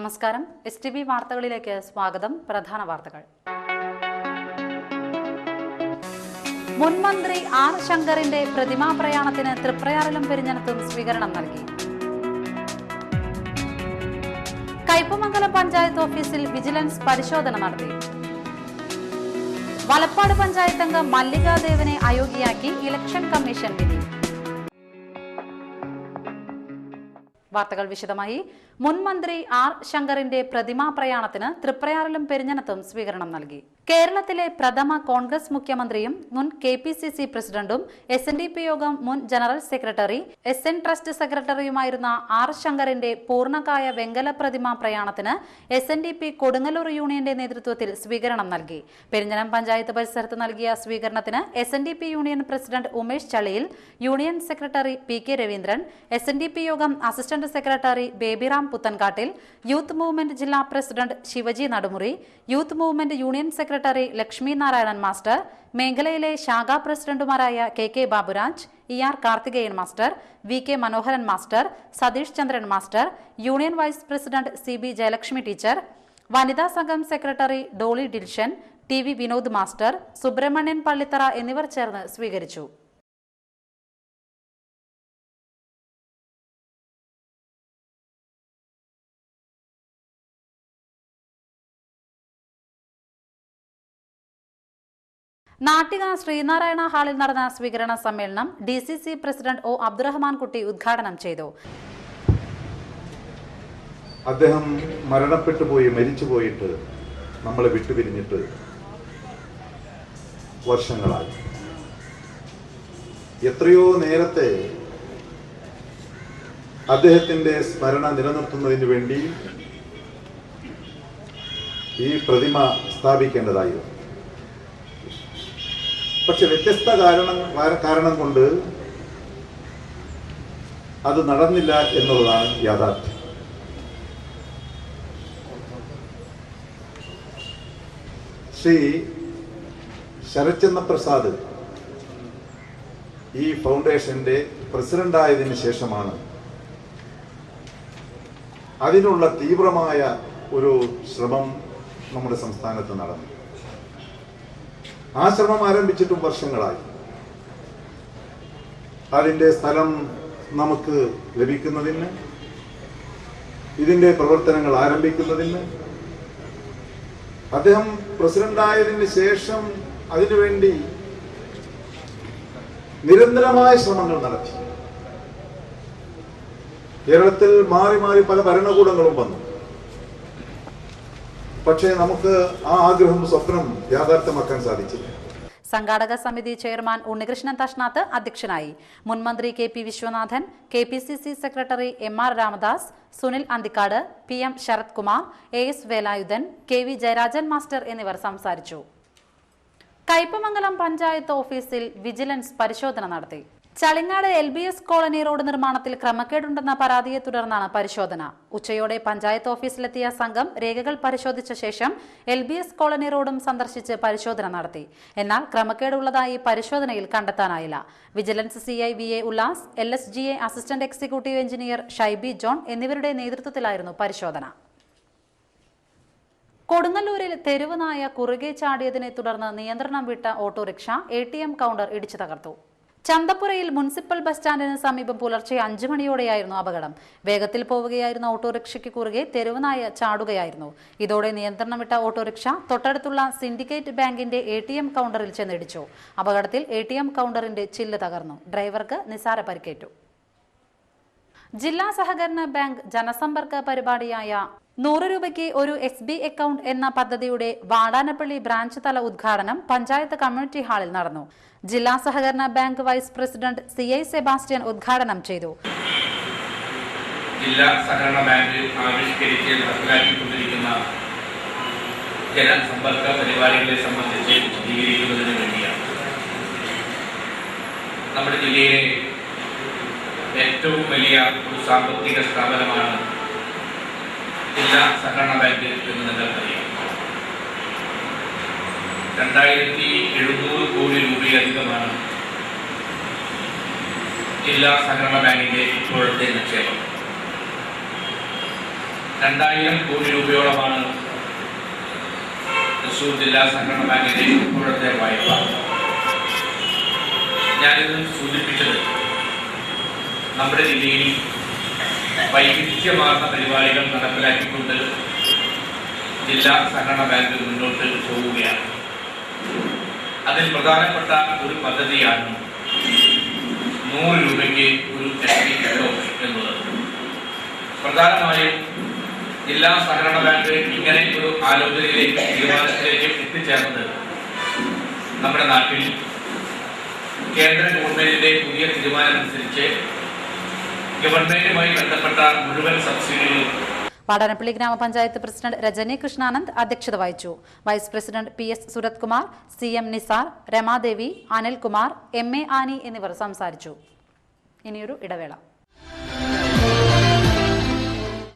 നമസ്കാരം. STB വാർത്തകളിലേക്ക് സ്വാഗതം. പ്രധാന വാർത്തകൾ. മുൻ മന്ത്രി ആർ ശങ്കറിന്റെ പ്രതിമാ പ്രയാണത്തിന് തൃപ്രയാറിലും പെരിഞ്ഞനത്തും സ്വീകരണം നൽകി. കയ്പമംഗലം പഞ്ചായത്ത് ഓഫീസിൽ വിജിലൻസ് പരിശോധന നടത്തി. വലപ്പാട് പഞ്ചായത്ത് അംഗം മല്ലികാദേവനെ അയോഗ്യയാക്കി ഇലക്ഷൻ കമ്മീഷൻ വിധി. വാർത്തകൾ വിശദമായി. മുൻ മന്ത്രി ആർ ശങ്കറിന്റെ പ്രതിമാ പ്രയാണത്തിന് തൃപ്രയാറിലും പെരിഞ്ഞനത്തും സ്വീകരണം നൽകി. കേരളത്തിലെ പ്രഥമ കോൺഗ്രസ് മുഖ്യമന്ത്രിയും മുൻ KPCC പ്രസിഡന്റും SNDP യോഗം മുൻ ജനറൽ സെക്രട്ടറി SN ട്രസ്റ്റ് സെക്രട്ടറിയുമായിരുന്ന ആർ ശങ്കറിന്റെ പൂർണ്ണകായ വെങ്കല പ്രതിമാ പ്രയാണത്തിന് SNDP കൊടുങ്ങല്ലൂർ യൂണിയന്റെ നേതൃത്വത്തിൽ സ്വീകരണം നൽകി. പെരിഞ്ഞനം പഞ്ചായത്ത് പരിസരത്ത് നൽകിയ സ്വീകരണത്തിന് SNDP union president Umesh Chaliyil, union secretary PK Raveendran, SNDP യോഗം assistant secretary Babyram Puthankattil, youth movement ജില്ലാ president Shivaji Nadumuri, youth movement union secretary Lakshmi Narayanan master, മേഖലയിലെ ശാഖാ പ്രസിഡന്റുമാരായ KK Baburaj, ER Karthikeyan master, VK Manoharan master, Satheesh Chandran master, union vice president CB Jayalakshmi teacher, വനിതാ സംഘം സെക്രട്ടറി Dolly Dilshan, TV Vinod master, Subramanian Pallithara എന്നിവർ ചേർന്ന് സ്വീകരിച്ചു. നാട്ടിക ശ്രീനാരായണ ഹാളിൽ നടന്ന സ്വീകരണ സമ്മേളനം DCC പ്രസിഡന്റ് O അബ്ദുറഹ്മാൻ കുട്ടി ഉദ്ഘാടനം ചെയ്തു. അദ്ദേഹം മരിച്ചുപോയിട്ട് നമ്മളെ വിട്ടുപിരിഞ്ഞിട്ട് വർഷങ്ങളായി. എത്രയോ നേരത്തെ അദ്ദേഹത്തിന്റെ സ്മരണ നിലനിർത്തുന്നതിന് വേണ്ടി ഈ പ്രതിമ സ്ഥാപിക്കേണ്ടതായിരുന്നു. പക്ഷെ വ്യത്യസ്ത കാരണം കൊണ്ട് അത് നടന്നില്ല എന്നുള്ളതാണ് യാഥാർത്ഥ്യം. ശ്രീ ശരത്ചന്ദ്ര പ്രസാദ് ഈ ഫൗണ്ടേഷന്റെ പ്രസിഡന്റായതിനു ശേഷമാണ് അതിനുള്ള തീവ്രമായ ഒരു ശ്രമം നമ്മുടെ സംസ്ഥാനത്ത് നടന്നു. ആ ശ്രമം ആരംഭിച്ചിട്ടും വർഷങ്ങളായി. അതിൻ്റെ സ്ഥലം നമുക്ക് ലഭിക്കുന്നതിന്, ഇതിൻ്റെ പ്രവർത്തനങ്ങൾ ആരംഭിക്കുന്നതിന്, അദ്ദേഹം പ്രസിഡന്റായതിനു ശേഷം അതിനുവേണ്ടി നിരന്തരമായ ശ്രമങ്ങൾ നടത്തി. കേരളത്തിൽ മാറി മാറി പല ഭരണകൂടങ്ങളും വന്നു. പക്ഷേ നമുക്ക് ആ ആഗ്രഹം, സ്വപ്നം യാഥാർത്ഥ്യമാക്കാൻ സാധിച്ചില്ല. സംഘാടക സമിതി ചെയർമാൻ ഉണ്ണികൃഷ്ണൻ തഷ്നാത്ത് അധ്യക്ഷനായി. മുൻമന്ത്രി KP Viswanathan, KPCC secretary MR Ramadas, Sunil Anthikad, PM Sarath Kumar, AS Velayudhan, KV Jayarajan master എന്നിവർ സംസാരിച്ചു. കയ്പമംഗലം പഞ്ചായത്ത് ഓഫീസിൽ വിജിലൻസ് പരിശോധന നടത്തി. ചളിങ്ങാട് LBS കോളനി റോഡ് നിർമ്മാണത്തിൽ ക്രമക്കേടുണ്ടെന്ന പരാതിയെ തുടർന്നാണ് പരിശോധന. ഉച്ചയോടെ പഞ്ചായത്ത് ഓഫീസിലെത്തിയ സംഘം രേഖകൾ പരിശോധിച്ച ശേഷം LBS കോളനി റോഡും സന്ദർശിച്ച് പരിശോധന നടത്തി. എന്നാൽ ക്രമക്കേടുള്ളതായി പരിശോധനയിൽ കണ്ടെത്താനായില്ല. Vigilance CI VA Ullas, LSGA assistant executive engineer Shaibi John എന്നിവരുടെ നേതൃത്വത്തിലായിരുന്നു പരിശോധന. കൊടുങ്ങല്ലൂരിൽ തെരുവ് നായ കുറുകെ ചാടിയതിനെ തുടർന്ന് നിയന്ത്രണം വിട്ട ഓട്ടോറിക്ഷ ATM കൗണ്ടർ ഇടിച്ചു തകർത്തു. ചന്തപ്പുരയിൽ മുനിസിപ്പൽ ബസ് സ്റ്റാൻഡിന് സമീപം പുലർച്ചെ 5 മണിയോടെയായിരുന്നു അപകടം. വേഗത്തിൽ പോവുകയായിരുന്ന ഓട്ടോറിക്ഷയ്ക്ക് കുറുകെ തെരുവ് നായ ചാടുകയായിരുന്നു. ഇതോടെ നിയന്ത്രണം വിട്ട ഓട്ടോറിക്ഷ തൊട്ടടുത്തുള്ള സിൻഡിക്കേറ്റ് ബാങ്കിന്റെ ATM കൗണ്ടറിൽ ചെന്നിടിച്ചു. അപകടത്തിൽ ATM കൗണ്ടറിന്റെ ചില്ല് തകർന്നു. ഡ്രൈവർക്ക് നിസാര പരിക്കേറ്റു. ജില്ലാ സഹകരണ ബാങ്ക് ജനസമ്പർക്ക പരിപാടിയായ 100 രൂപയ്ക്ക് ഒരു SB അക്കൗണ്ട് എന്ന പദ്ധതിയുടെ വാടാനപ്പള്ളി ബ്രാഞ്ച് തല ഉദ്ഘാടനം പഞ്ചായത്ത് കമ്മ്യൂണിറ്റി ഹാളിൽ നടന്നു. ജില്ലാ സഹകരണ bank vice president CI Sebastian ഉദ്ഘാടനം ചെയ്തു. ജില്ലാ സഹകരണ ബാങ്ക് ആവിഷ്കരിച്ച് നടപ്പിലാക്കിക്കൊണ്ടിരിക്കുന്ന ജനസമ്പർക്ക പരിപാടികളെ സംബന്ധിച്ച് വിശദീകരിക്കുന്നതിന് വേണ്ടിയാണ്. നമ്മുടെ ജില്ലയിലെ ഏറ്റവും വലിയ ഒരു സാമ്പത്തിക സ്ഥാപനമാണ് ജില്ലാ സഹകരണ ബാങ്ക് എന്ന് നിങ്ങൾക്കറിയാം. 2700 കോടി രൂപയിലധികമാണ് ജില്ലാ സഹകരണ ബാങ്കിന്റെ ഇപ്പോഴത്തെ നിക്ഷേപം. 2000 കോടി രൂപയോളമാണ് തൃശ്ശൂർ ജില്ലാ സഹകരണ ബാങ്കിന്റെ ഇപ്പോഴത്തെ വായ്പ. ഞാനിത് സൂചിപ്പിച്ചത് നമ്മുടെ ജില്ലയിൽ വൈവിധ്യമാർന്ന പരിപാടികൾ നടപ്പിലാക്കിക്കൊണ്ട് ജില്ലാ സഹകരണ ബാങ്ക് മുന്നോട്ട് പോവുകയാണ്. അതിൽ പ്രധാനപ്പെട്ട ഒരു പദ്ധതിയാണ് 100 രൂപയ്ക്ക് ഒരു എഫ്ഡി എന്നുള്ളത്. പ്രധാനമായും ജില്ലാ സഹകരണ ബാങ്ക് ഇങ്ങനെ ഒരു ആലോചനയിലേക്ക് തീരുമാനത്തിലേക്ക് എത്തിച്ചേർന്നത് നമ്മുടെ നാട്ടിൽ കേന്ദ്ര ഗവൺമെന്റിന്റെ പുതിയ തീരുമാനമനുസരിച്ച് ഗവൺമെന്റുമായി ബന്ധപ്പെട്ട മുഴുവൻ സബ്സിഡികളും. വാടാനപ്പള്ളി ഗ്രാമപഞ്ചായത്ത് പ്രസിഡന്റ് രജനി കൃഷ്ണാനന്ദ് അധ്യക്ഷത വഹിച്ചു. Vice president PS Surath Kumar, CM Nisar, Ramadevi, Anilkumar, MA Annie എന്നിവർ സംസാരിച്ചു. ഇനിയൊരു ഇടവേള.